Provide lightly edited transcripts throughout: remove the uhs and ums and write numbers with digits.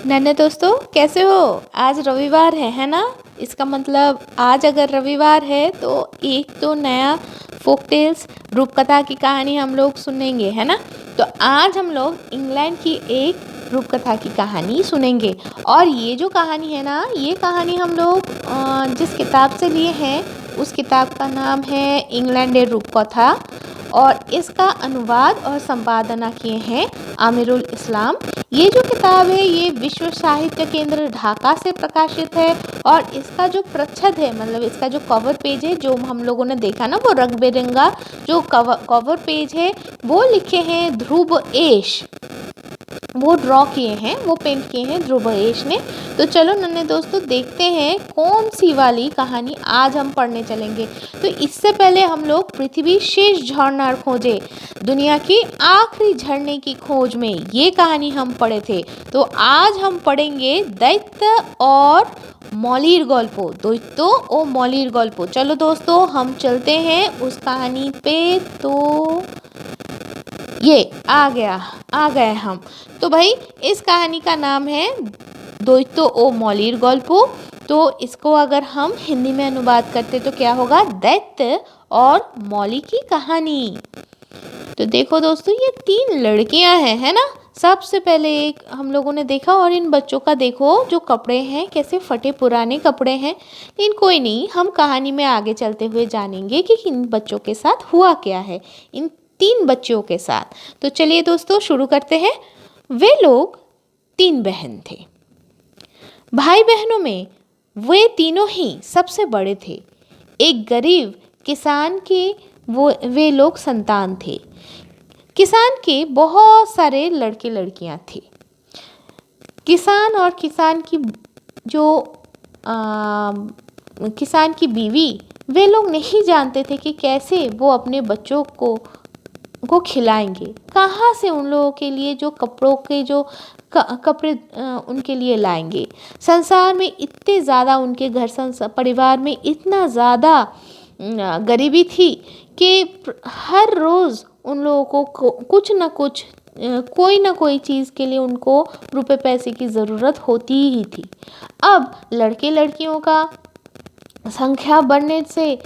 नन्हे दोस्तों, कैसे हो? आज रविवार है ना? इसका मतलब आज अगर रविवार है तो एक तो नया फोक टेल्स रूप कथा की कहानी हम लोग सुनेंगे, है ना? तो आज हम लोग इंग्लैंड की एक रूप कथा की कहानी सुनेंगे। और ये जो कहानी है ना, ये कहानी हम लोग जिस किताब से लिए हैं उस किताब का नाम है इंग्लैंड ए रूप कथा। और इसका अनुवाद और संपादना किए हैं आमिरुल इस्लाम। ये जो किताब है ये विश्व साहित्य केंद्र ढाका से प्रकाशित है। और इसका जो प्रच्छद है, मतलब इसका जो कवर पेज है, जो हम लोगों ने देखा ना, वो रंग बिरंगा जो कवर पेज है वो लिखे हैं ध्रुव एश। वो ड्रॉ किए हैं, वो पेंट किए हैं ध्रुव एश ने। तो चलो नन्हे दोस्तों, देखते हैं कौन सी वाली कहानी आज हम पढ़ने चलेंगे। तो इससे पहले हम लोग पृथ्वी शेष झरना खोजे, दुनिया के आखिरी झरने की खोज में ये कहानी हम पढ़े थे। तो आज हम पढ़ेंगे दैत्य और मौलिर गल्पो, दैत्य और मौलिर गल्पो। चलो दोस्तों, हम चलते हैं उस कहानी पे। तो ये आ गए हम। तो भाई, इस कहानी का नाम है दैत्य ओ मौलिर गल्पो। तो इसको अगर हम हिंदी में अनुवाद करते तो क्या होगा? दैत्य और मौली की कहानी। तो देखो दोस्तों, ये 3 लड़कियां हैं, है ना? सबसे पहले एक हम लोगों ने देखा, और इन बच्चों का देखो जो कपड़े हैं, कैसे फटे पुराने कपड़े हैं। लेकिन कोई नहीं, हम कहानी में आगे चलते हुए जानेंगे कि इन बच्चों के साथ हुआ क्या है, इन 3 बच्चों के साथ। तो चलिए दोस्तों, शुरू करते हैं। वे लोग 3 बहन थे। भाई बहनों में वे तीनों ही सबसे बड़े थे। एक गरीब किसान के वे लोग संतान थे। किसान के बहुत सारे लड़के लड़कियां थे। किसान और किसान की बीवी, वे लोग नहीं जानते थे कि कैसे वो अपने बच्चों को खिलाएंगे, कहाँ से उन लोगों के लिए जो कपड़ों के जो कपड़े उनके लिए लाएंगे। संसार में इतने ज़्यादा उनके परिवार में इतना ज़्यादा गरीबी थी कि हर रोज़ उन लोगों को कुछ ना कुछ कोई ना कोई चीज़ के लिए उनको रुपए पैसे की ज़रूरत होती ही थी। अब लड़के लड़कियों का संख्या बढ़ने से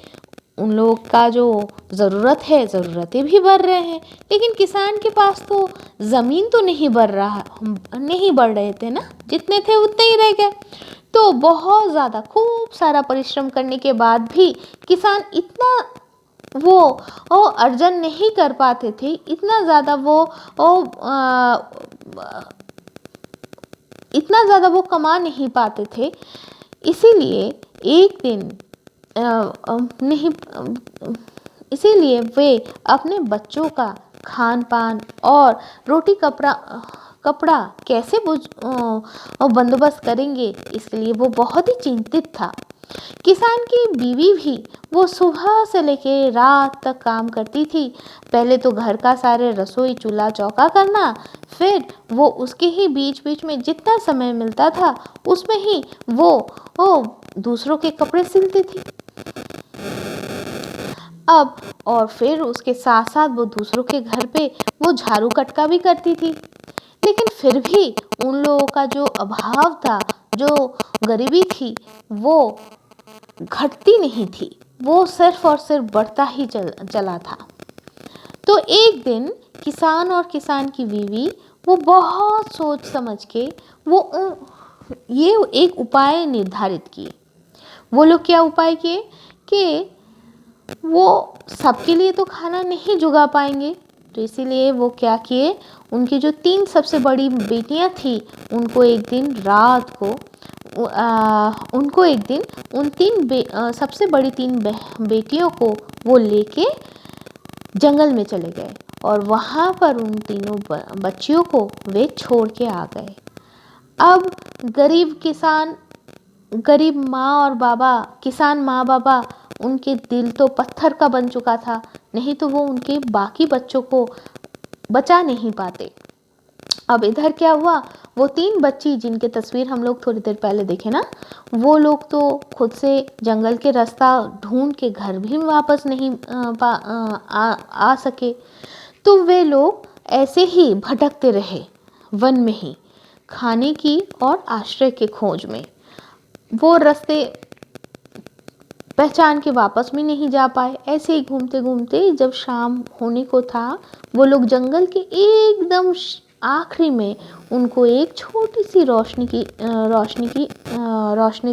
उन लोग का जो ज़रूरतें भी बढ़ रहे हैं। लेकिन किसान के पास तो ज़मीन तो नहीं बढ़ रहे थे ना, जितने थे उतने ही रह गए। तो बहुत ज़्यादा खूब सारा परिश्रम करने के बाद भी किसान इतना वो अर्जन नहीं कर पाते थे, इतना ज़्यादा वो कमा नहीं पाते थे। इसीलिए एक दिन नहीं इसीलिए वे अपने बच्चों का खान पान और रोटी कपड़ा कैसे बंदोबस्त करेंगे, इसलिए वो बहुत ही चिंतित था। किसान की बीवी भी वो सुबह से लेकर रात तक काम करती थी। पहले तो घर का सारे रसोई चूल्हा चौका करना, फिर वो उसके ही बीच बीच में जितना समय मिलता था उसमें ही वो दूसरों के कपड़े सिलती थी। अब और फिर उसके साथ साथ वो दूसरों के घर पे वो झाड़ू कटका भी करती थी। लेकिन फिर भी उन लोगों का जो अभाव था, जो गरीबी थी, वो घटती नहीं थी, वो सिर्फ और सिर्फ बढ़ता ही चला था। तो एक दिन किसान और किसान की बीवी वो बहुत सोच समझ के ये एक उपाय निर्धारित किए। वो लोग क्या उपाय किए कि वो सबके लिए तो खाना नहीं जुगा पाएंगे, तो इसीलिए वो क्या किए, उनकी जो 3 सबसे बड़ी बेटियां थी उनको एक दिन उन सबसे बड़ी 3 बेटियों को वो लेके जंगल में चले गए और वहाँ पर उन तीनों बच्चियों को वे छोड़ के आ गए। अब किसान माँ बाबा उनके दिल तो पत्थर का बन चुका था, नहीं तो वो उनके बाकी बच्चों को बचा नहीं पाते। अब इधर क्या हुआ, वो 3 बच्ची जिनके तस्वीर हम लोग थोड़ी देर पहले देखे ना, वो लोग तो खुद से जंगल के रास्ता ढूंढ के घर भी वापस नहीं आ सके। तो वे लोग ऐसे ही भटकते रहे वन में ही। खाने की और आश्रय के खोज में। वो रास्ते पहचान के वापस भी नहीं जा पाए। ऐसे ही घूमते घूमते जब शाम होने को था, वो लोग जंगल के एकदम आखिरी में उनको एक छोटी सी रोशनी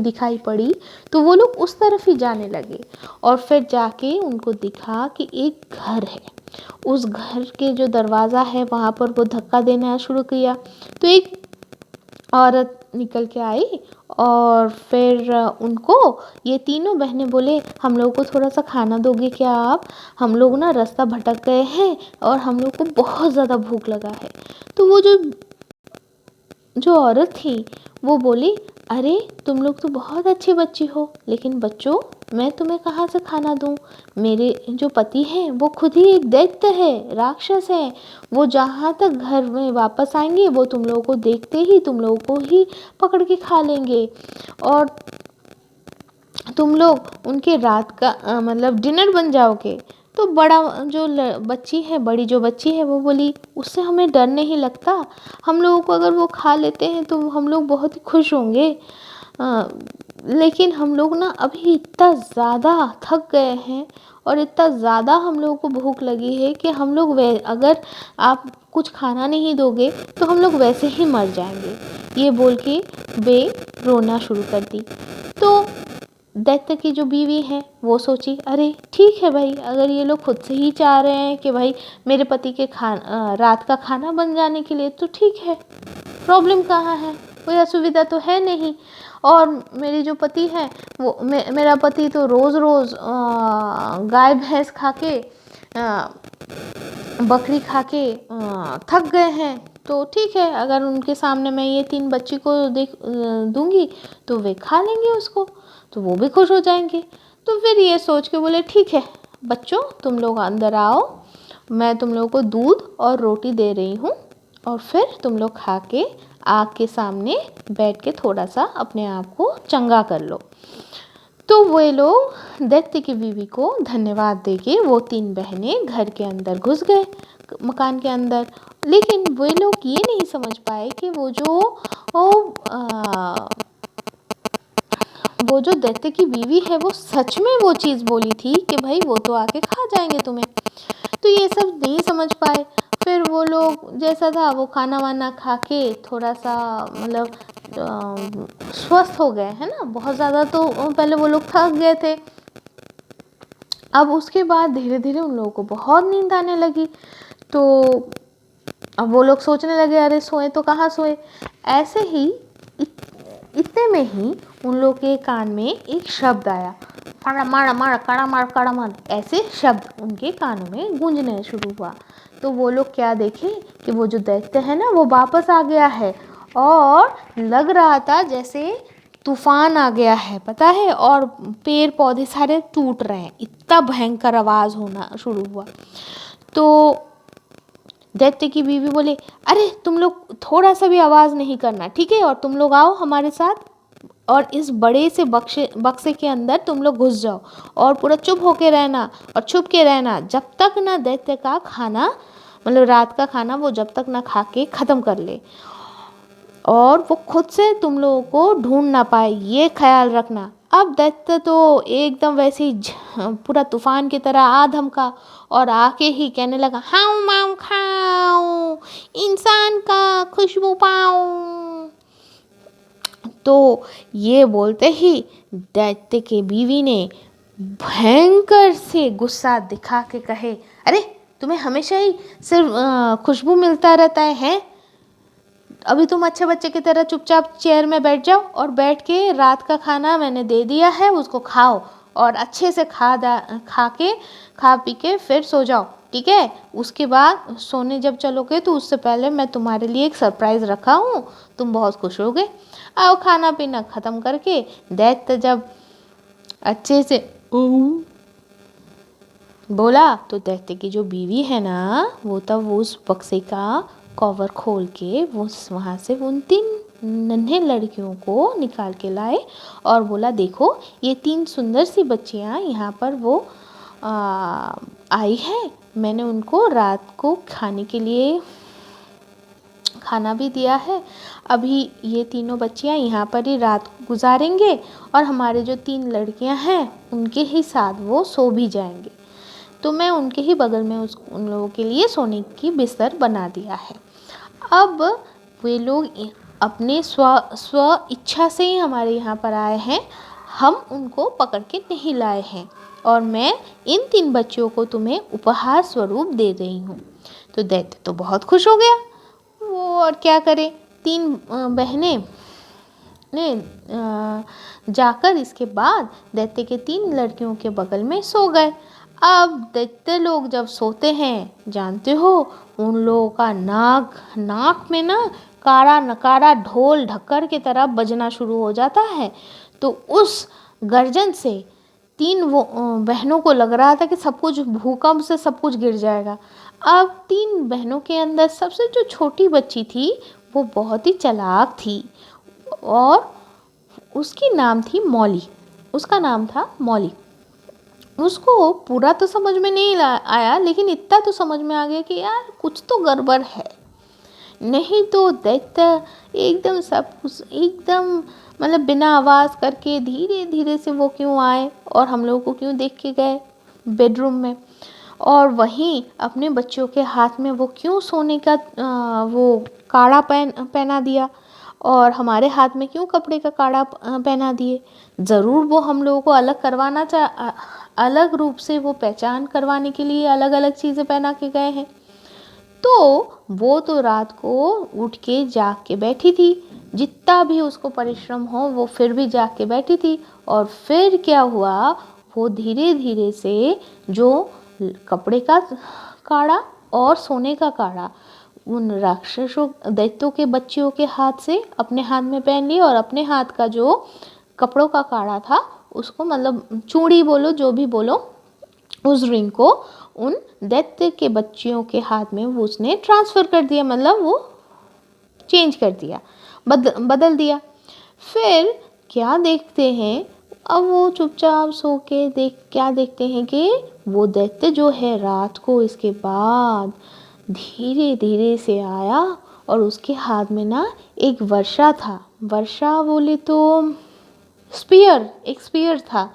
दिखाई पड़ी। तो वो लोग उस तरफ ही जाने लगे और फिर जाके उनको दिखा कि एक घर है। उस घर के जो दरवाज़ा है वहाँ पर वो धक्का देना शुरू किया तो एक औरत निकल के आई और फिर उनको ये तीनों बहनें बोले, हम लोग को थोड़ा सा खाना दोगे क्या आप? हम लोग ना रास्ता भटक गए हैं और हम लोग को बहुत ज़्यादा भूख लगा है। तो वो जो जो औरत थी वो बोली, अरे तुम लोग तो बहुत अच्छे बच्चे हो, लेकिन बच्चों मैं तुम्हें कहाँ से खाना दूँ? मेरे जो पति हैं वो खुद ही एक दैत्य है, राक्षस है। वो जहाँ तक घर में वापस आएंगे वो तुम लोगों को देखते ही तुम लोगों को ही पकड़ के खा लेंगे और तुम लोग उनके रात का मतलब डिनर बन जाओगे। तो बड़ा जो बच्ची है, बड़ी जो बच्ची है वो बोली, उससे हमें डर नहीं लगता, हम लोगों को अगर वो खा लेते हैं तो हम लोग बहुत ही खुश होंगे। लेकिन हम लोग ना अभी इतना ज़्यादा थक गए हैं और इतना ज़्यादा हम लोगों को भूख लगी है कि हम लोग अगर आप कुछ खाना नहीं दोगे तो हम लोग वैसे ही मर जाएंगे। ये बोल के वे रोना शुरू कर दी। तो दैत्य की जो बीवी है वो सोची, अरे ठीक है भाई, अगर ये लोग खुद से ही चाह रहे हैं कि भाई मेरे पति के रात का खाना बन जाने के लिए, तो ठीक है, प्रॉब्लम कहाँ है, कोई असुविधा तो है नहीं। और मेरी जो पति है वो मेरा पति तो रोज़ रोज़ गाय भैंस खा के बकरी खा के थक गए हैं, तो ठीक है, अगर उनके सामने मैं ये 3 बच्ची को दूंगी तो वे खा लेंगे उसको, तो वो भी खुश हो जाएंगे। तो फिर ये सोच के बोले, ठीक है बच्चों, तुम लोग अंदर आओ, मैं तुम लोगों को दूध और रोटी दे रही हूँ और फिर तुम लोग खा के आग के सामने बैठ के थोड़ा सा अपने आप को चंगा कर लो। तो वे लोग दैत्य की बीवी को धन्यवाद देके वो 3 बहनें घर के अंदर घुस गए, मकान के अंदर। लेकिन वे लोग ये नहीं समझ पाए कि वो जो दैत्य की बीवी है वो सच में वो चीज़ बोली थी कि भाई वो तो आके खा जाएंगे तुम्हें। तो ये सब नहीं समझ पाए। फिर वो लोग जैसा था वो खाना वाना खा के थोड़ा सा मतलब स्वस्थ हो गए, है ना। बहुत ज़्यादा तो पहले वो लोग थक गए थे। अब उसके बाद धीरे धीरे उन लोगों को बहुत नींद आने लगी। तो अब वो लोग सोचने लगे, अरे सोए तो कहाँ सोए। ऐसे ही इतने में ही उन लोग के कान में एक शब्द आया, कड़ा मार कड़ा मार, ऐसे शब्द उनके कानों में गूंजने शुरू हुआ। तो वो लोग क्या देखे कि वो जो दैत्य है ना वो वापस आ गया है और लग रहा था जैसे तूफान आ गया है, पता है, और पेड़ पौधे सारे टूट रहे हैं, इतना भयंकर आवाज़ होना शुरू हुआ। तो दैत्य की बीवी बोले, अरे तुम लोग थोड़ा सा भी आवाज़ नहीं करना, ठीक है, और तुम लोग आओ हमारे साथ और इस बड़े से बक्से के अंदर तुम लोग घुस जाओ और पूरा चुप होके रहना और छुप के रहना, जब तक ना दैत्य का खाना मतलब रात का खाना वो जब तक ना खा के ख़त्म कर ले और वो खुद से तुम लोगों को ढूंढ ना पाए, ये ख्याल रखना। अब दैत्य तो एकदम वैसे ही पूरा तूफान की तरह आ धमका और आके ही कहने लगा, हाउ माऊ खाओ, इंसान का खुशबू पाओ। तो ये बोलते ही दैत्य के बीवी ने भयंकर से गुस्सा दिखा के कहे, अरे तुम्हें हमेशा ही सिर्फ खुशबू मिलता रहता है? अभी तुम अच्छे बच्चे की तरह चुपचाप चेयर में बैठ जाओ और बैठ के रात का खाना मैंने दे दिया है उसको खाओ और अच्छे से खा पी के फिर सो जाओ, ठीक है। उसके बाद सोने जब चलोगे तो उससे पहले मैं तुम्हारे लिए एक सरप्राइज़ रखा हूँ, तुम बहुत खुश होगे। आओ खाना पीना ख़त्म करके दैत्य जब अच्छे से बोला तो दैत्य की जो बीवी है ना वो तब उस बक्से का कवर खोल के वो वहाँ से उन 3 नन्हे लड़कियों को निकाल के लाए और बोला, देखो ये 3 सुंदर सी बच्चियाँ यहाँ पर वो आई हैं, मैंने उनको रात को खाने के लिए खाना भी दिया है। अभी ये तीनों बच्चियाँ यहाँ पर ही रात गुजारेंगे और हमारे जो 3 लड़कियाँ हैं उनके ही साथ वो सो भी जाएंगे। तो मैं उनके ही बगल में उन लोगों के लिए सोने की बिस्तर बना दिया है। अब वे लोग अपने स्व इच्छा से ही हमारे यहाँ पर आए हैं, हम उनको पकड़ के नहीं लाए हैं और मैं इन 3 बच्चियों को तुम्हें उपहार स्वरूप दे रही हूँ। तो दैत्य तो बहुत खुश हो गया। वो और क्या करे, 3 बहनें ने जाकर इसके बाद दैत्य के 3 लड़कियों के बगल में सो गए। अब दैत्य लोग जब सोते हैं, जानते हो उन लोगों का नाक में ना कारा नकारा ढोल ढक्कर की तरह बजना शुरू हो जाता है। तो उस गर्जन से 3 बहनों को लग रहा था कि सब कुछ भूकंप से सब कुछ गिर जाएगा। अब 3 बहनों के अंदर सबसे जो छोटी बच्ची थी वो बहुत ही चालाक थी और उसकी नाम थी मौली। उसका नाम था मौली। उसको पूरा तो समझ में नहीं आया, लेकिन इतना तो समझ में आ गया कि यार कुछ तो गड़बड़ है। नहीं तो दैत्य एकदम सब कुछ एकदम मतलब बिना आवाज़ करके धीरे धीरे से वो क्यों आए और हम लोगों को क्यों देख के गए बेडरूम में, और वहीं अपने बच्चों के हाथ में वो क्यों सोने का वो काढ़ा पहना दिया और हमारे हाथ में क्यों कपड़े का काढ़ा पहना दिए। ज़रूर वो हम लोगों को अलग रूप से वो पहचान करवाने के लिए अलग अलग चीज़ें पहना के गए हैं। तो वो तो रात को उठ के जाग के बैठी थी, जितना भी उसको परिश्रम हो वो फिर भी जाग के बैठी थी। और फिर क्या हुआ, वो धीरे धीरे से जो कपड़े का काढ़ा और सोने का काढ़ा उन राक्षसों दैत्यों के बच्चियों के हाथ से अपने हाथ में पहन लिया और अपने हाथ का जो कपड़ों का काढ़ा था उसको मतलब चूड़ी बोलो जो भी बोलो, उस रिंग को उन दैत्य के बच्चियों के हाथ में वो उसने ट्रांसफ़र कर दिया, मतलब वो चेंज कर दिया, बदल दिया। फिर क्या देखते हैं, अब वो चुपचाप सो के क्या देखते हैं कि वो दैत्य जो है रात को इसके बाद धीरे धीरे से आया और उसके हाथ में ना एक वर्षा था। वर्षा बोले तो एक स्पीयर था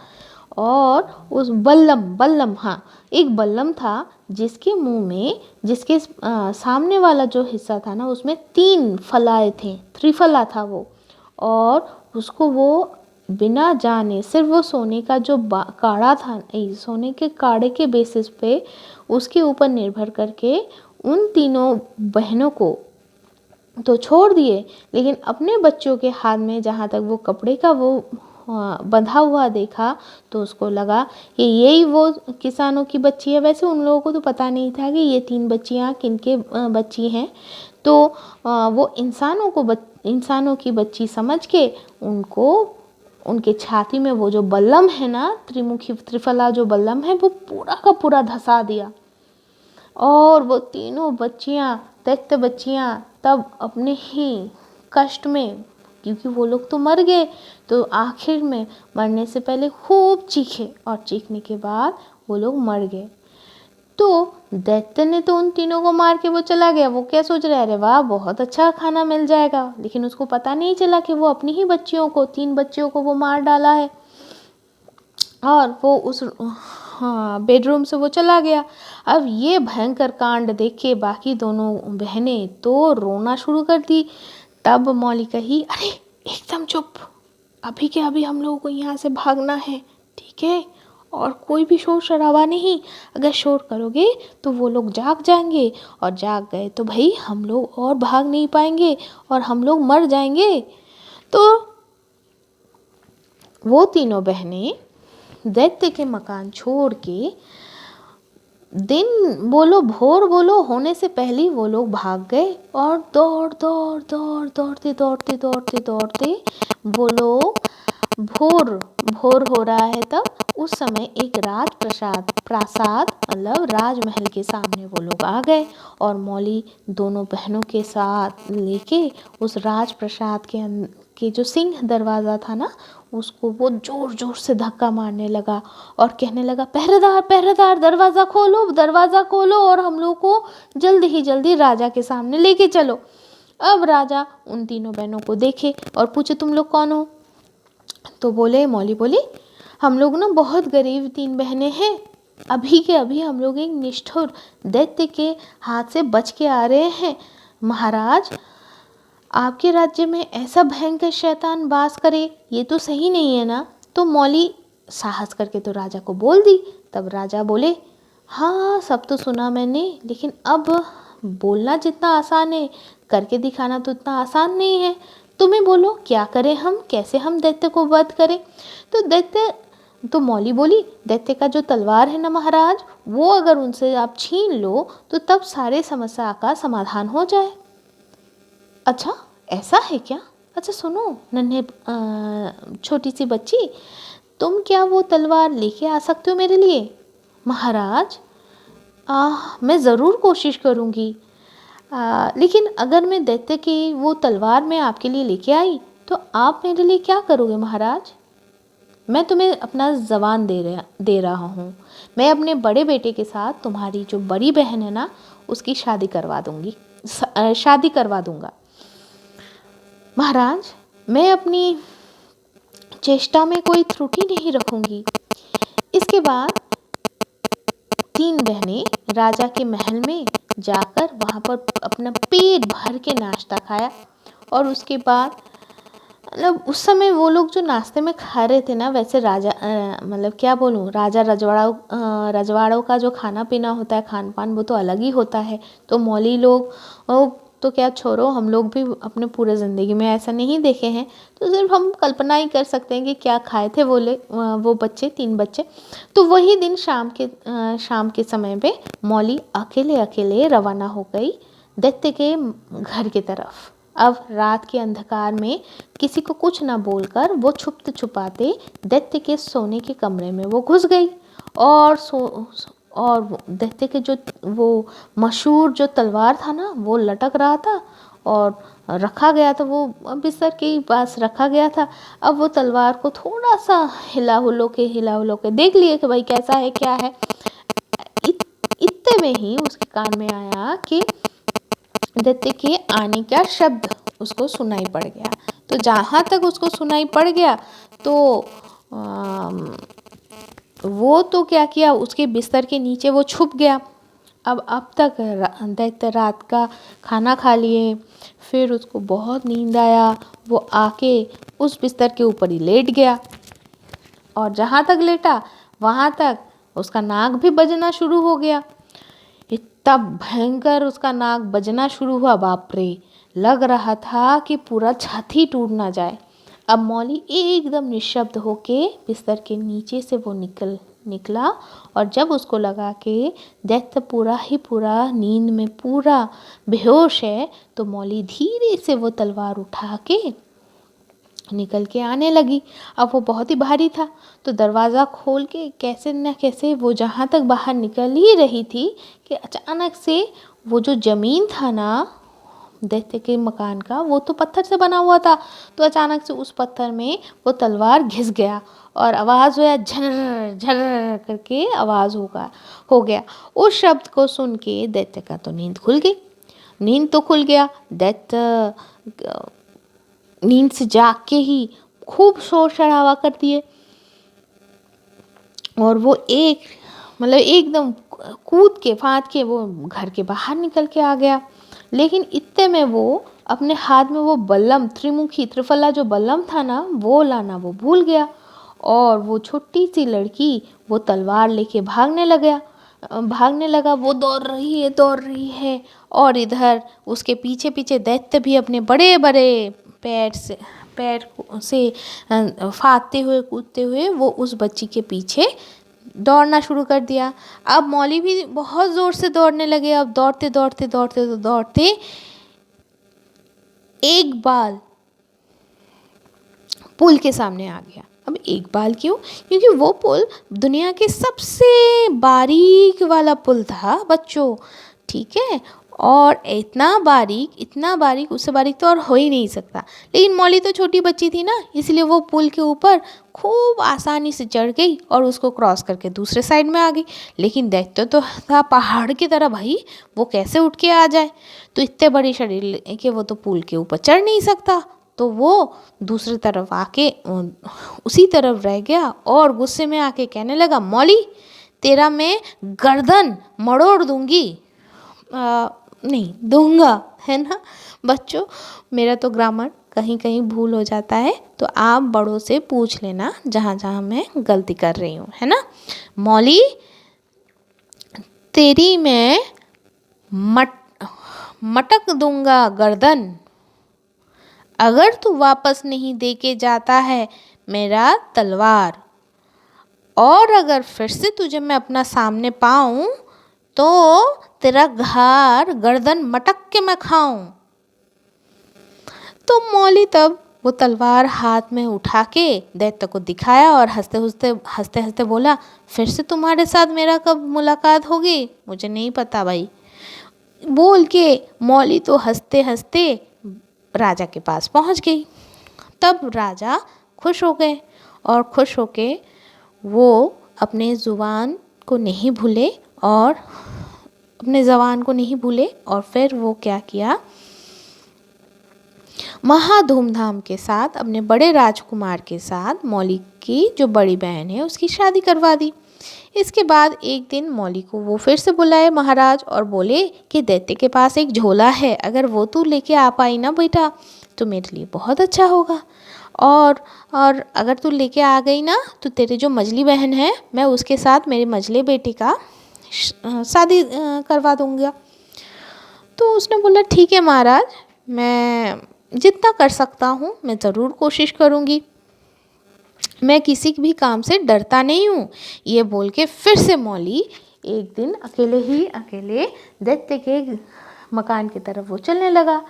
और उस बल्लम हाँ एक बल्लम था जिसके मुंह में जिसके सामने वाला जो हिस्सा था ना उसमें 3 फलाए थे, त्रिफला था वो। और उसको वो बिना जाने सिर्फ वो सोने का जो काढ़ा था, सोने के काढ़े के बेसिस पे उसके ऊपर निर्भर करके उन तीनों बहनों को तो छोड़ दिए, लेकिन अपने बच्चों के हाथ में जहाँ तक वो कपड़े का वो बंधा हुआ देखा तो उसको लगा कि यही वो किसानों की बच्ची है। वैसे उन लोगों को तो पता नहीं था कि ये 3 बच्चियाँ किनके बच्ची हैं। तो वो इंसानों की बच्ची समझ के उनको उनके छाती में वो जो बल्लम है ना, त्रिफला जो बल्लम है वो पूरा का पूरा धंसा दिया। और वो तीनों बच्चियाँ दैत्य बच्चियाँ तब अपने ही कष्ट में, क्योंकि वो लोग तो मर गए, तो आखिर में मरने से पहले खूब चीखे और चीखने के बाद वो लोग मर गए। तो दैत्य ने तो उन तीनों को मार के वो चला गया। वो क्या सोच रहा है, अरे वाह बहुत अच्छा खाना मिल जाएगा, लेकिन उसको पता नहीं चला कि वो अपनी ही बच्चियों को 3 बच्चियों को वो मार डाला है। और वो उस बेडरूम से वो चला गया। अब ये भयंकर कांड देख के बाकी दोनों बहनें तो रोना शुरू कर दी। तब मौली कही, अरे एकदम चुप, अभी के अभी हम लोगों को यहाँ से भागना है, ठीक है, और कोई भी शोर शराबा नहीं। अगर शोर करोगे तो वो लोग जाग जाएंगे और जाग गए तो भाई हम लोग और भाग नहीं पाएंगे और हम लोग मर जाएंगे। तो वो तीनों बहनें दैत्य के मकान छोड़ के दिन बोलो भोर बोलो होने से पहले वो लोग भाग गए और दौड़ते वो लोग भोर हो रहा है तब उस समय एक प्रासाद मतलब राजमहल के सामने वो लोग आ गए और मौली दोनों बहनों के साथ लेके उस राजप्रसाद के जो सिंह दरवाज़ा था ना उसको वो जोर जोर से धक्का मारने लगा और कहने लगा, पहरेदार दरवाज़ा खोलो और हम लोग को जल्दी ही जल्दी राजा के सामने लेके चलो। अब राजा उन तीनों बहनों को देखे और पूछे, तुम लोग कौन हो? तो बोले, मौली बोली, हम लोग ना बहुत गरीब 3 बहनें हैं, अभी के अभी हम लोग एक निष्ठुर दैत्य के हाथ से बच के आ रहे हैं। महाराज, आपके राज्य में ऐसा भयंकर शैतान वास करे, ये तो सही नहीं है ना। तो मौली साहस करके तो राजा को बोल दी। तब राजा बोले, हाँ सब तो सुना मैंने, लेकिन अब बोलना जितना आसान है, करके दिखाना तो उतना आसान नहीं है। तुम्हें बोलो क्या करें हम, कैसे हम दैत्य को वध करें? तो मौली बोली, दैत्य का जो तलवार है ना महाराज, वो अगर उनसे आप छीन लो तो तब सारे समस्या का समाधान हो जाए। अच्छा ऐसा है क्या? अच्छा सुनो नन्हे छोटी सी बच्ची, तुम क्या वो तलवार लेके आ सकते हो मेरे लिए? महाराज, मैं ज़रूर कोशिश करूँगी, लेकिन अगर मैं दैत्य की वो तलवार मैं आपके लिए लेके आई तो आप मेरे लिए क्या करोगे महाराज? मैं तुम्हें अपना ज़बान दे रहा हूँ, मैं अपने बड़े बेटे के साथ तुम्हारी जो बड़ी बहन है ना, उसकी शादी करवा दूँगा। महाराज, मैं अपनी चेष्टा में कोई त्रुटि नहीं रखूँगी। इसके बाद 3 बहनें राजा के महल में जाकर वहाँ पर अपना पेट भर के नाश्ता खाया। और उसके बाद मतलब उस समय वो लोग जो नाश्ते में खा रहे थे ना, वैसे राजा मतलब क्या बोलूँ, राजा रजवाड़ों का जो खाना पीना होता है, खान पान, वो तो अलग ही होता है। तो मौली लोग तो क्या छोड़ो, हम लोग भी अपने पूरे ज़िंदगी में ऐसा नहीं देखे हैं, तो सिर्फ हम कल्पना ही कर सकते हैं कि क्या खाए थे वो बच्चे, 3 बच्चे। तो वही दिन शाम के समय पे मौली अकेले रवाना हो गई दैत्य के घर की तरफ। अब रात के अंधकार में किसी को कुछ ना बोलकर वो छुपते छुपाते दैत्य के सोने के कमरे में वो घुस गई। और दैत्य के जो वो मशहूर जो तलवार था ना, वो लटक रहा था और रखा गया था, वो बिस्तर के पास रखा गया था। अब वो तलवार को थोड़ा सा हिला हुलो के देख लिए कि भाई कैसा है क्या है। इतने में ही उसके कान में आया कि दैत्य के आने का शब्द उसको सुनाई पड़ गया। तो जहाँ तक उसको सुनाई पड़ गया तो वो तो क्या किया, उसके बिस्तर के नीचे वो छुप गया। अब तक दैत्य रात का खाना खा लिए, फिर उसको बहुत नींद आया, वो आके उस बिस्तर के ऊपर ही लेट गया। और जहाँ तक लेटा वहाँ तक उसका नाक भी बजना शुरू हो गया। इतना भयंकर उसका नाक बजना शुरू हुआ, बाप रे, लग रहा था कि पूरा छाती टूट ना जाए। अब मौली एकदम निशब्द होके बिस्तर के नीचे से वो निकला और जब उसको लगा कि दैत्य पूरा नींद में पूरा बेहोश है, तो मौली धीरे से वो तलवार उठा के निकल के आने लगी। अब वो बहुत ही भारी था, तो दरवाज़ा खोल के कैसे न कैसे वो जहाँ तक बाहर निकल ही रही थी कि अचानक से वो जो ज़मीन था ना दैत्य के मकान का, वो तो पत्थर से बना हुआ था। तो अचानक से उस पत्थर में वो तलवार घिस गया और आवाज़ हुआ, झर झर करके आवाज़ हो गया। उस शब्द को सुन के दैत्य का तो नींद खुल गया। दैत्य नींद से जाग के ही खूब शोर शराबा कर दिए और वो एकदम कूद के फांद के वो घर के बाहर निकल के आ गया। लेकिन इतने में वो अपने हाथ में वो बल्लम, त्रिमुखी त्रिफला जो बल्लम था ना, वो लाना वो भूल गया और वो छोटी सी लड़की वो तलवार लेके भागने लगा। वो दौड़ रही है और इधर उसके पीछे पीछे दैत्य भी अपने बड़े बड़े पैर से फाड़ते हुए कूदते हुए वो उस बच्ची के पीछे दौड़ना शुरू कर दिया। अब मौली भी बहुत ज़ोर से दौड़ने लगे। अब दौड़ते एक बाल पुल के सामने आ गया। अब एक बाल क्यों? क्योंकि वो पुल दुनिया के सबसे बारीक वाला पुल था बच्चों, ठीक है। और इतना बारीक, उससे बारीक तो और हो ही नहीं सकता। लेकिन मौली तो छोटी बच्ची थी ना, इसलिए वो पुल के ऊपर खूब आसानी से चढ़ गई और उसको क्रॉस करके दूसरे साइड में आ गई। लेकिन दैत्य तो था पहाड़ की तरह, भाई वो कैसे उठ के आ जाए। तो इतने बड़े शरीर लेके वो तो पुल के ऊपर चढ़ नहीं सकता। तो वो दूसरी तरफ आके उसी तरफ रह गया और गुस्से में आके कहने लगा, मौली तेरा मैं गर्दन मड़ोड़ दूंगी। नहीं दूंगा, है ना बच्चों। मेरा तो ग्रामर कहीं कहीं भूल हो जाता है, तो आप बड़ों से पूछ लेना जहाँ जहाँ मैं गलती कर रही हूँ, है ना। मौली तेरी मैं मटक दूंगा गर्दन, अगर तू वापस नहीं दे के जाता है मेरा तलवार, और अगर फिर से तुझे मैं अपना सामने पाऊं तो तेरा गर्दन मटक के मैं खाऊं। तो मौली तब वो तलवार हाथ में उठा के दैत्य को दिखाया और हंसते हंसते बोला, फिर से तुम्हारे साथ मेरा कब मुलाकात होगी मुझे नहीं पता भाई। बोल के मौली तो हंसते हंसते राजा के पास पहुंच गई। तब राजा खुश हो गए और खुश होके वो अपने ज़ुबान को नहीं भूले और फिर वो क्या किया, महा धूमधाम के साथ अपने बड़े राजकुमार के साथ मौली की जो बड़ी बहन है उसकी शादी करवा दी। इसके बाद एक दिन मौली को वो फिर से बुलाए महाराज और बोले कि दैत्य के पास एक झोला है, अगर वो तू लेके आ पाई ना बेटा तो मेरे लिए बहुत अच्छा होगा। और अगर तू लेके आ गई ना तो तेरे जो मझली बहन है मैं उसके साथ मेरे मझले बेटे का शादी करवा दूंगा। तो उसने बोला, ठीक है महाराज, मैं जितना कर सकता हूँ मैं ज़रूर कोशिश करूँगी, मैं किसी भी काम से डरता नहीं हूँ। ये बोल के फिर से मौली एक दिन अकेले दैत्य के मकान की तरफ वो चलने लगा।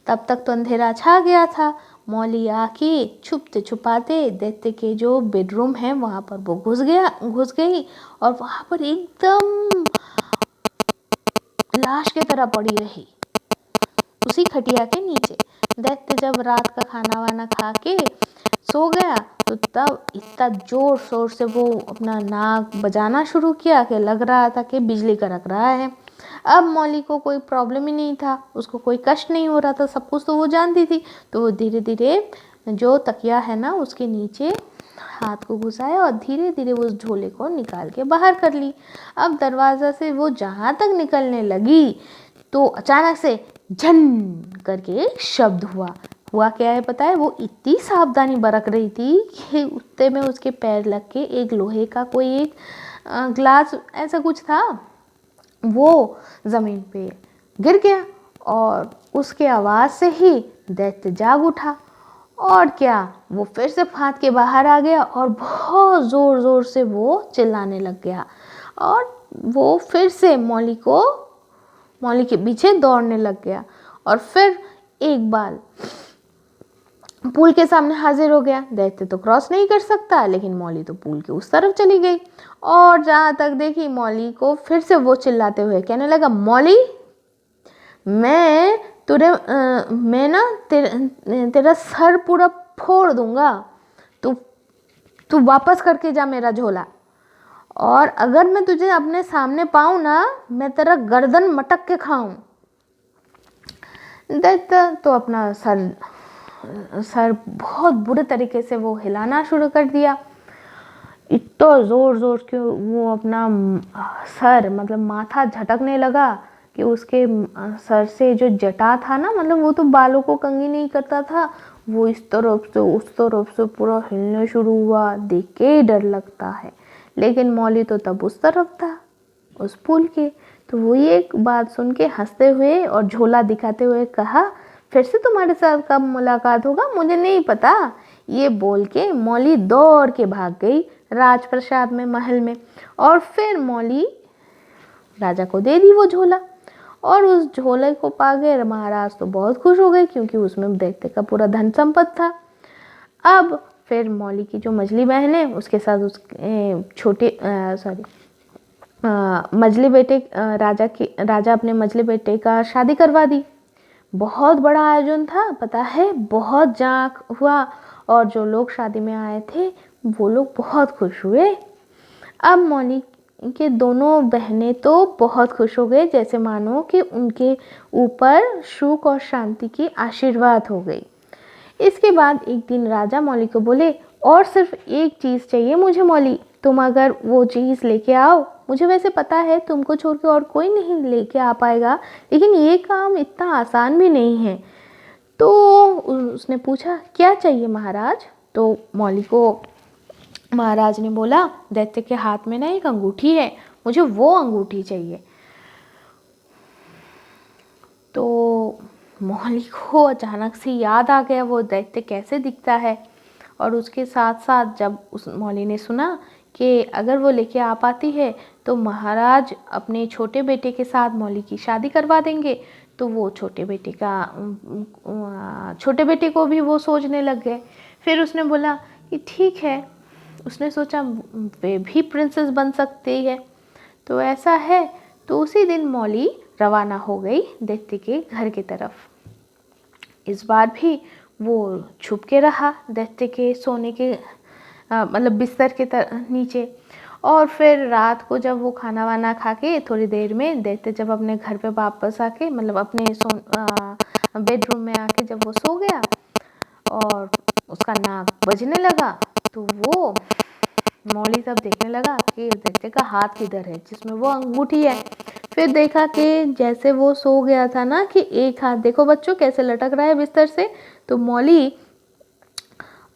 तब तक तो अंधेरा छा गया था। मौली आके छुपते छुपाते दैत्य के जो बेडरूम है वहाँ पर वो घुस गई और वहाँ पर एकदम लाश की तरह पड़ी रही उसी खटिया के नीचे। दैत्य जब रात का खाना वाना खा के सो गया तो तब इतना जोर शोर से वो अपना नाक बजाना शुरू किया कि लग रहा था कि बिजली कड़क रहा है। अब मौली को कोई प्रॉब्लम ही नहीं था, उसको कोई कष्ट नहीं हो रहा था, सब कुछ तो वो जानती थी। तो वो धीरे धीरे जो तकिया है ना उसके नीचे हाथ को घुसाया और धीरे धीरे उस झोले को निकाल के बाहर कर ली। अब दरवाज़ा से वो जहाँ तक निकलने लगी तो अचानक से झन करके एक शब्द हुआ क्या है पता है, वो इतनी सावधानी बरत रही थी कि उत्ते में उसके पैर लग के एक लोहे का कोई एक ग्लास ऐसा कुछ था वो ज़मीन पे गिर गया और उसके आवाज़ से ही दैत्य जाग उठा। और क्या, वो फिर से फांद के बाहर आ गया और बहुत ज़ोर ज़ोर से वो चिल्लाने लग गया और वो फिर से मौली के पीछे दौड़ने लग गया और फिर एक बार पुल के सामने हाजिर हो गया। दैत्य तो क्रॉस नहीं कर सकता, लेकिन मौली तो पुल के उस तरफ चली गई और जहाँ तक देखी मौली को फिर से वो चिल्लाते हुए कहने लगा, मौली मैं ना तेरा सर पूरा फोड़ दूंगा, तू वापस करके जा मेरा झोला, और अगर मैं तुझे अपने सामने पाऊँ ना मैं तेरा गर्दन मटक के खाऊं। दैत्य तो अपना सर बहुत बुरे तरीके से वो हिलाना शुरू कर दिया। इतना ज़ोर ज़ोर के वो अपना सर मतलब माथा झटकने लगा कि उसके सर से जो जटा था ना, मतलब वो तो बालों को कंघी नहीं करता था, वो इस तरफ से उस तरफ से पूरा हिलने शुरू हुआ। देख के ही डर लगता है। लेकिन मौली तो तब उस तरफ था उस पुल के। तो वो ये बात सुन के हंसते हुए और झोला दिखाते हुए कहा, फिर से तुम्हारे साथ कब मुलाकात होगा मुझे नहीं पता। ये बोल के मौली दौड़ के भाग गई राजप्रसाद में, महल में, और फिर मौली राजा को दे दी वो झोला। और उस झोले को पाकर महाराज तो बहुत खुश हो गए क्योंकि उसमें दैत्य का पूरा धन संपत्ति था। अब फिर मौली की जो मझली बहन है उसके साथ उसके राजा अपने मजली बेटे का शादी करवा दी। बहुत बड़ा आयोजन था, पता है, बहुत जांक हुआ और जो लोग शादी में आए थे वो लोग बहुत खुश हुए। अब मौली के दोनों बहनें तो बहुत खुश हो गए, जैसे मानो कि उनके ऊपर सुख और शांति की आशीर्वाद हो गई। इसके बाद एक दिन राजा मौली को बोले, और सिर्फ एक चीज़ चाहिए मुझे मौली, तुम अगर वो चीज़ लेके आओ। मुझे वैसे पता है तुमको छोड़ के और कोई नहीं लेके आ पाएगा, लेकिन ये काम इतना आसान भी नहीं है। तो उसने पूछा, क्या चाहिए महाराज? तो मौली को महाराज ने बोला, दैत्य के हाथ में ना एक अंगूठी है, मुझे वो अंगूठी चाहिए। तो मौली को अचानक से याद आ गया वो दैत्य कैसे दिखता है, और उसके साथ साथ जब उस मौली ने सुना कि अगर वो लेके आ पाती है तो महाराज अपने छोटे बेटे के साथ मौली की शादी करवा देंगे, तो वो छोटे बेटे को भी वो सोचने लग गए। फिर उसने बोला कि ठीक है, उसने सोचा वे भी प्रिंसेस बन सकती है। तो ऐसा है, तो उसी दिन मौली रवाना हो गई दैत्य के घर की तरफ। इस बार भी वो छुप के रहा दैत्य के सोने के मतलब बिस्तर के नीचे। और फिर रात को जब वो खाना वाना खा के थोड़ी देर में दैत्य जब अपने घर पे वापस आके मतलब अपने बेडरूम में आके जब वो सो गया और उसका नाक बजने लगा, तो वो मौली तब देखने लगा कि दैत्य का हाथ किधर है जिसमें वो अंगूठी है। फिर देखा कि जैसे वो सो गया था ना, कि एक हाथ देखो बच्चों कैसे लटक रहा है बिस्तर से, तो मौली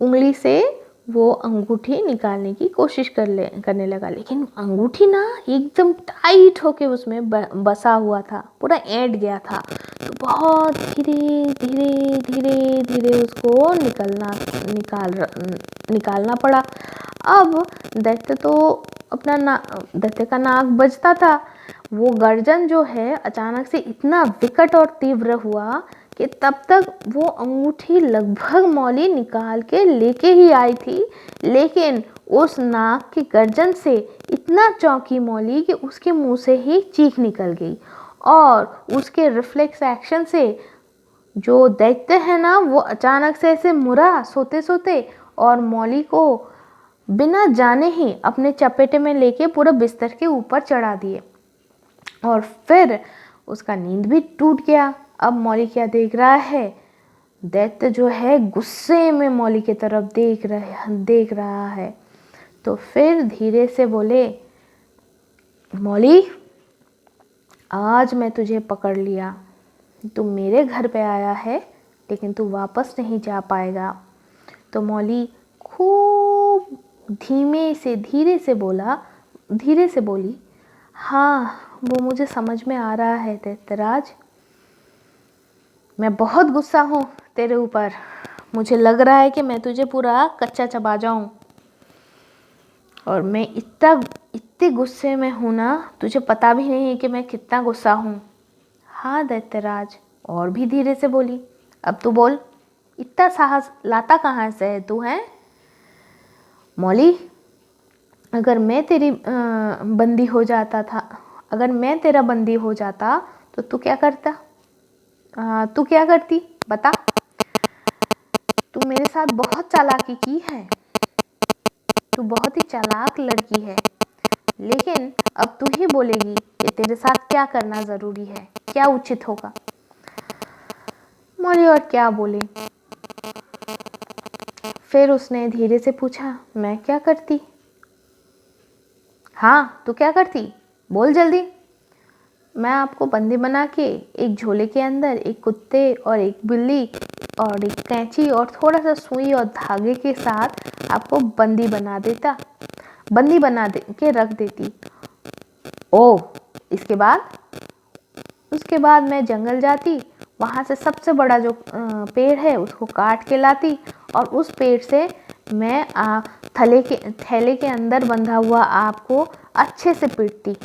उंगली से वो अंगूठी निकालने की कोशिश करने लगा, लेकिन अंगूठी ना एकदम टाइट होके उसमें बसा हुआ था, पूरा ऐंठ गया था। तो बहुत धीरे धीरे धीरे धीरे उसको निकालना पड़ा। अब दैत्य का नाक बजता था। वो गर्जन जो है अचानक से इतना विकट और तीव्र हुआ कि तब तक वो अंगूठी लगभग मौली निकाल के लेके ही आई थी, लेकिन उस नाक की गर्जन से इतना चौंकी मौली कि उसके मुंह से ही चीख निकल गई, और उसके रिफ्लेक्स एक्शन से जो दैत्य है ना, वो अचानक से ऐसे मुड़ा सोते सोते और मौली को बिना जाने ही अपने चपेटे में लेके पूरा बिस्तर के ऊपर चढ़ा दिए, और फिर उसका नींद भी टूट गया। अब मौली क्या देख रहा है, दैत्य जो है गुस्से में मौली की तरफ देख रहा है। तो फिर धीरे से बोले, मौली आज मैं तुझे पकड़ लिया, तू मेरे घर पे आया है लेकिन तू वापस नहीं जा पाएगा। तो मौली खूब धीरे से बोली, हाँ वो मुझे समझ में आ रहा है दैत्यराज, मैं बहुत गुस्सा हूँ तेरे ऊपर, मुझे लग रहा है कि मैं तुझे पूरा कच्चा चबा जाऊँ, और मैं इतने गुस्से में हूँ ना, तुझे पता भी नहीं है कि मैं कितना गुस्सा हूँ। हाँ दैत्यराज, और भी धीरे से बोली, अब तू बोल, इतना साहस लाता कहाँ से है तू? है मौली, अगर मैं तेरा बंदी हो जाता तो तू क्या करती बता? तू मेरे साथ बहुत चालाकी की है, तू बहुत ही चालाक लड़की है, लेकिन अब तू ही बोलेगी कि तेरे साथ क्या करना जरूरी है, क्या उचित होगा। मौली और क्या बोले। फिर उसने धीरे से पूछा, मैं क्या करती? हाँ तू क्या करती, बोल जल्दी। मैं आपको बंदी बना के एक झोले के अंदर एक कुत्ते और एक बिल्ली और एक कैंची और थोड़ा सा सुई और धागे के साथ आपको बंदी बना के रख देती। ओह, उसके बाद मैं जंगल जाती, वहाँ से सबसे बड़ा जो पेड़ है उसको काट के लाती, और उस पेड़ से मैं थैले के अंदर बंधा हुआ आपको अच्छे से पीटती,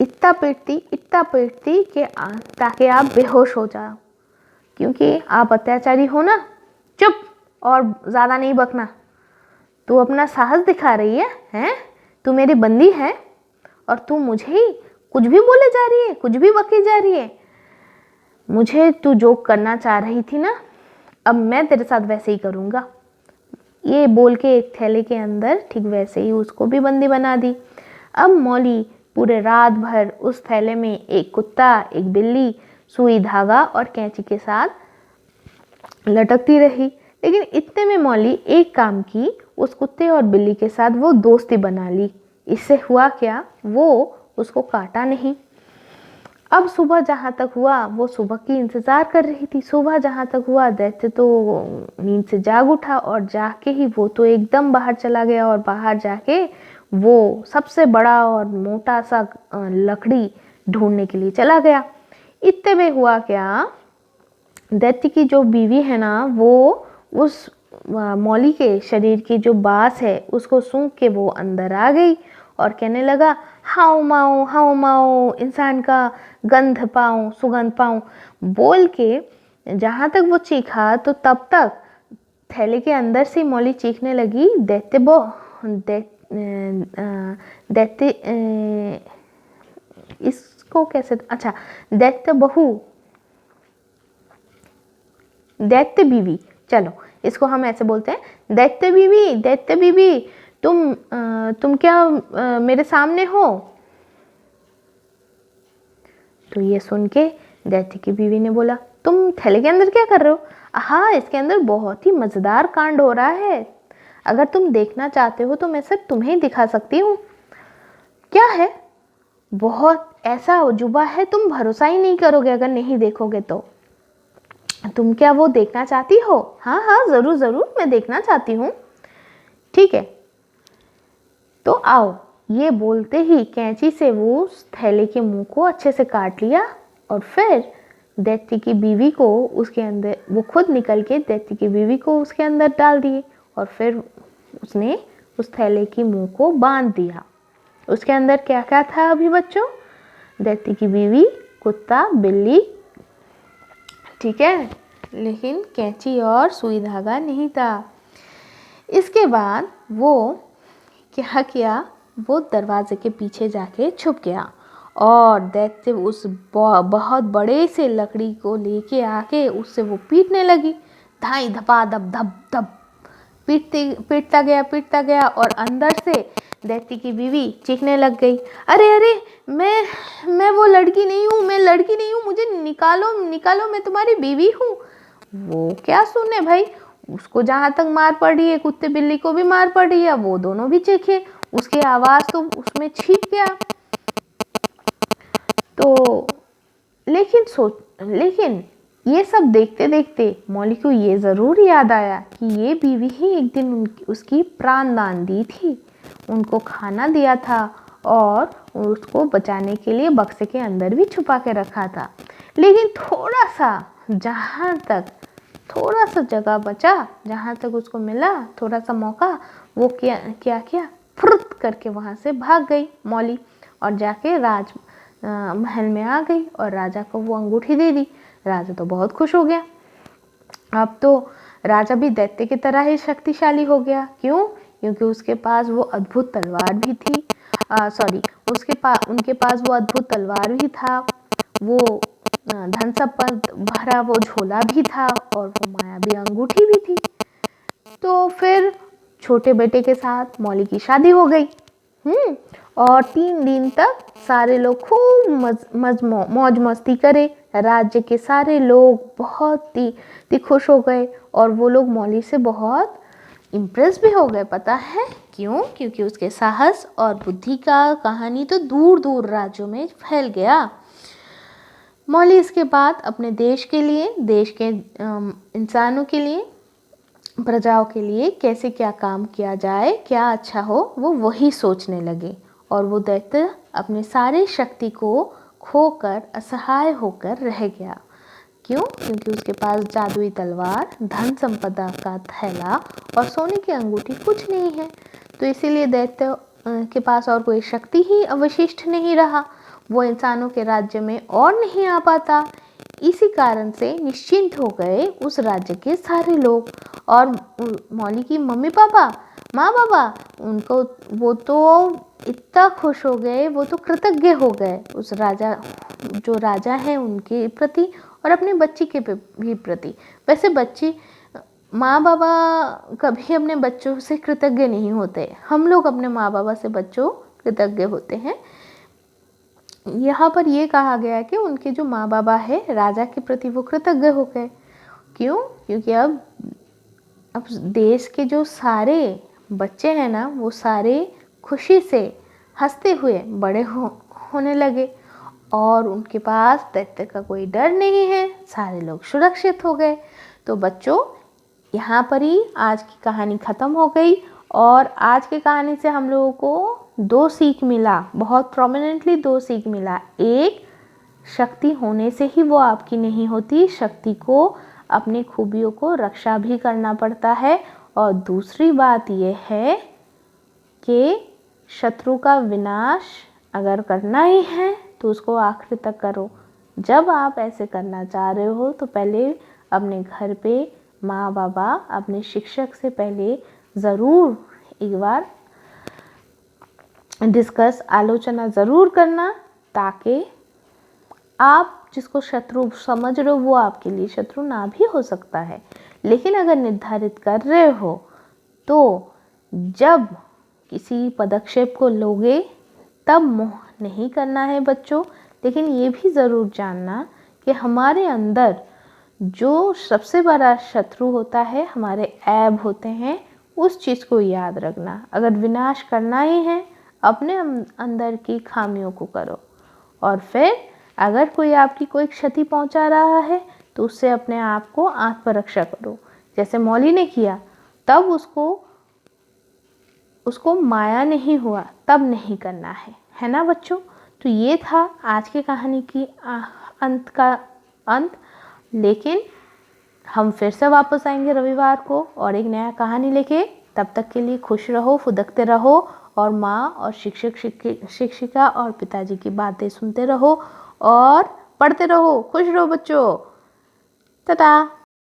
इतना पीटती कि ताकि आप बेहोश हो जाओ, क्योंकि आप अत्याचारी हो ना। चुप, और ज़्यादा नहीं बकना। तू अपना साहस दिखा रही है? तू मेरी बंदी है और तू मुझे ही कुछ भी बोले जा रही है, कुछ भी बके जा रही है। मुझे तू जो करना चाह रही थी ना, अब मैं तेरे साथ वैसे ही करूँगा। ये बोल के एक थैले के अंदर ठीक वैसे ही उसको भी बंदी बना दी। अब मौली पूरे रात भर उस थैले में एक कुत्ता, एक बिल्ली, सुई धागा और कैंची के साथ लटकती रही। लेकिन इतने में मौली एक काम की, उस कुत्ते और बिल्ली के साथ वो दोस्ती बना ली। इससे हुआ क्या, वो उसको काटा नहीं। अब सुबह जहाँ तक हुआ वो सुबह की इंतज़ार कर रही थी। सुबह जहाँ तक हुआ दैत्य तो नींद से जाग उठा और जाग के ही वो तो एकदम बाहर चला गया और बाहर जाके वो सबसे बड़ा और मोटा सा लकड़ी ढूंढने के लिए चला गया। इतने में हुआ क्या, दैत्य की जो बीवी है ना, वो उस मौली के शरीर की जो बास है उसको सूंघ के वो अंदर आ गई और कहने लगा, हाउ माओ, इंसान का गंध पाऊँ, सुगंध पाऊँ बोल के जहाँ तक वो चीखा तो तब तक थैले के अंदर से मौली चीखने लगी, दैत्य इसको कैसे, अच्छा, दैत्य बीवी, चलो इसको हम ऐसे बोलते हैं, दैत्य बीवी तुम क्या मेरे सामने हो। तो ये सुन के दैत्य की बीवी ने बोला, तुम थैले के अंदर क्या कर रहे हो। हाँ, इसके अंदर बहुत ही मजेदार कांड हो रहा है, अगर तुम देखना चाहते हो तो मैं सिर्फ तुम्हें ही दिखा सकती हूँ। क्या है, बहुत ऐसा अजूबा है, तुम भरोसा ही नहीं करोगे अगर नहीं देखोगे तो। तुम क्या वो देखना चाहती हो। हाँ हाँ, जरूर जरूर, मैं देखना चाहती हूँ। ठीक है, तो आओ। ये बोलते ही कैंची से वो उस थैले के मुंह को अच्छे से काट लिया और फिर दैत्य की बीवी को उसके अंदर, वो खुद निकल के दैत्य की बीवी को उसके अंदर डाल दिए और फिर उसने उस थैले की मुंह को बांध दिया। उसके अंदर क्या क्या था अभी बच्चों, दैत्य की बीवी, कुत्ता, बिल्ली, ठीक है, लेकिन कैंची और सुई धागा नहीं था। इसके बाद वो क्या किया, वो दरवाजे के पीछे जाके छुप गया और दैत्य उस बहुत बड़े से लकड़ी को लेके आके उससे वो पीटने लगी। धाई धपा धप धप धप पीटता गया और अंदर से दैत्य की बीवी चीखने लग गई, अरे अरे, मैं वो लड़की नहीं हूँ, मुझे निकालो, मैं तुम्हारी बीवी हूँ। वो क्या सुने भाई, उसको जहाँ तक मार पड़ रही है, कुत्ते बिल्ली को भी मार पड़ रही है, वो दोनों भी चीखे, उसकी आवाज़ तो उसमें छिप गया। तो लेकिन ये सब देखते देखते मौली को ये ज़रूर याद आया कि ये बीवी ही एक दिन उसकी प्राण दान दी थी, उनको खाना दिया था और उसको बचाने के लिए बक्से के अंदर भी छुपा के रखा था। लेकिन थोड़ा सा जगह बचा, जहाँ तक उसको मिला थोड़ा सा मौका, वो क्या फुर्त करके वहाँ से भाग गई मौली और जाके महल में आ गई और राजा को वो अंगूठी दे दी। राजा तो बहुत खुश हो गया। अब तो राजा भी दैत्य की तरह ही शक्तिशाली हो गया। क्यों? क्योंकि उसके पास वो अद्भुत तलवार भी थी। उनके पास वो अद्भुत तलवार भी था, वो धन संपत्ति भरा वो झोला भी था और वो मायावी अंगूठी भी थी। तो फिर छोटे बेटे के साथ मौली की शादी हो गई। और 3 दिन तक सारे लोग खूब मौज मस्ती करे। राज्य के सारे लोग बहुत ही खुश हो गए और वो लोग मौली से बहुत इम्प्रेस भी हो गए। पता है क्यों? क्योंकि उसके साहस और बुद्धि का कहानी तो दूर दूर राज्यों में फैल गया। मौली इसके बाद अपने देश के लिए, देश के इंसानों के लिए, प्रजाओं के लिए कैसे क्या काम किया जाए, क्या अच्छा हो, वो वही सोचने लगे। और वो दैत्य अपने सारे शक्ति को खोकर असहाय होकर रह गया। क्यों? क्योंकि उसके पास जादुई तलवार, धन संपदा का थैला और सोने की अंगूठी कुछ नहीं है। तो इसीलिए दैत्य के पास और कोई शक्ति ही अवशिष्ट नहीं रहा। वो इंसानों के राज्य में और नहीं आ पाता। इसी कारण से निश्चिंत हो गए उस राज्य के सारे लोग। और मौली की मम्मी पापा माँ बाबा उनको, वो तो इतना खुश हो गए, वो तो कृतज्ञ हो गए उस राजा, जो राजा हैं उनके प्रति और अपने बच्ची के भी प्रति। वैसे बच्ची, माँ बाबा कभी अपने बच्चों से कृतज्ञ नहीं होते, हम लोग अपने माँ बाबा से बच्चों कृतज्ञ होते हैं। यहाँ पर ये कहा गया है कि उनके जो माँ बाबा है राजा के प्रति वो कृतज्ञ हो गए। क्यों? क्योंकि अब देश के जो सारे बच्चे हैं ना, वो सारे खुशी से हंसते हुए बड़े होने लगे और उनके पास दैत्य का कोई डर नहीं है, सारे लोग सुरक्षित हो गए। तो बच्चों, यहाँ पर ही आज की कहानी ख़त्म हो गई और आज की कहानी से हम लोगों को 2 सीख मिला, बहुत प्रोमिनेंटली 2 सीख मिला। एक, शक्ति होने से ही वो आपकी नहीं होती, शक्ति को अपनी खूबियों को रक्षा भी करना पड़ता है। और दूसरी बात ये है कि शत्रु का विनाश अगर करना ही है तो उसको आखिर तक करो। जब आप ऐसे करना चाह रहे हो तो पहले अपने घर पे माँ बाबा, अपने शिक्षक से पहले ज़रूर एक बार डिस्कस, आलोचना ज़रूर करना, ताकि आप जिसको शत्रु समझ रहे हो वो आपके लिए शत्रु ना भी हो सकता है। लेकिन अगर निर्धारित कर रहे हो तो जब किसी पदक्षेप को लोगे तब मोह नहीं करना है बच्चों। लेकिन ये भी ज़रूर जानना कि हमारे अंदर जो सबसे बड़ा शत्रु होता है, हमारे ऐब होते हैं, उस चीज़ को याद रखना। अगर विनाश करना ही है, अपने अंदर की खामियों को करो और फिर अगर कोई आपकी कोई क्षति पहुंचा रहा है तो उससे अपने आप को आत्मरक्षा करो, जैसे मौली ने किया। तब उसको माया नहीं हुआ, तब नहीं करना है ना बच्चों। तो ये था आज की कहानी की अंत का अंत। लेकिन हम फिर से वापस आएंगे रविवार को और एक नया कहानी लेके। तब तक के लिए खुश रहो, फुदकते रहो और माँ और शिक्षिका और पिताजी की बातें सुनते रहो और पढ़ते रहो। खुश रहो बच्चों। टाटा।